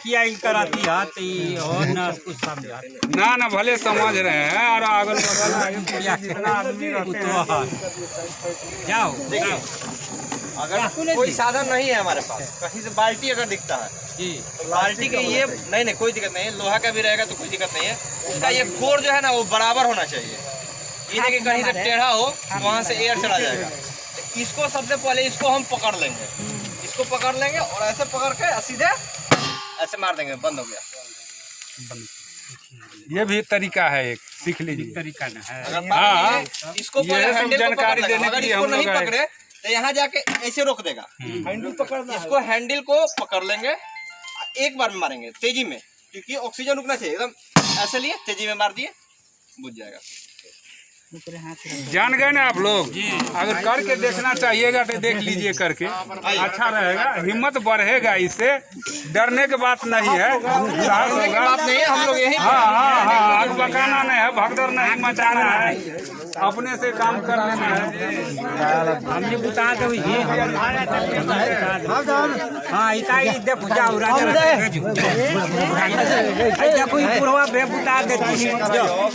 किया कराती हाथी और ना कुछ समझा ना भले समझ रहे हैं और अगल बगल कितना आदमी रहते हैं। जाओ अगर कोई साधन नहीं है हमारे पास, कहीं से बाल्टी अगर दिखता है जी तो बाल्टी के ये नहीं कोई दिक्कत नहीं है, लोहा का भी रहेगा तो कोई दिक्कत नहीं है। उसका ये कोर जो है ना वो बराबर होना चाहिए, ये नहीं कि कहीं से टेढ़ा हो वहाँ से एयर चला जाएगा। तो इसको सबसे पहले इसको हम पकड़ लेंगे, इसको पकड़ लेंगे और ऐसे पकड़ के सीधे ऐसे मार देंगे, बंद हो गया। ये भी तरीका है, एक सीख लीजिए। तरीका ना है। अगर हाँ, इसको ये पहले सब हैंडल को जानकारी पकड़ लेगा, देने के अगर लिए इसको हम नहीं लोग आए। पकड़े तो यहाँ जाके ऐसे रोक देगा। हैंडल पकड़ना, इसको हैंडल को पकड़ लेंगे, एक बार में मारेंगे तेजी में, क्योंकि ऑक्सीजन रुकना चाहिए। एकदम ऐसे लिए तेजी में मार दिए, बुझ जाएगा। जान गए ना आप लोग। अगर करके देखना चाहिएगा तो देख लीजिए करके, अच्छा रहेगा, हिम्मत बढ़ेगा, इससे डरने की बात नहीं है, साहस होगा। बात नहीं है, हम लोग यही हाँ, आग बकाना नहीं है, भगदड़ नहीं मचाना है, अपने से काम कर लेना है। हमने बता दो ये हाँ इताई देखो जाओ राजा देखो पूर्वा बे बता दे जाओ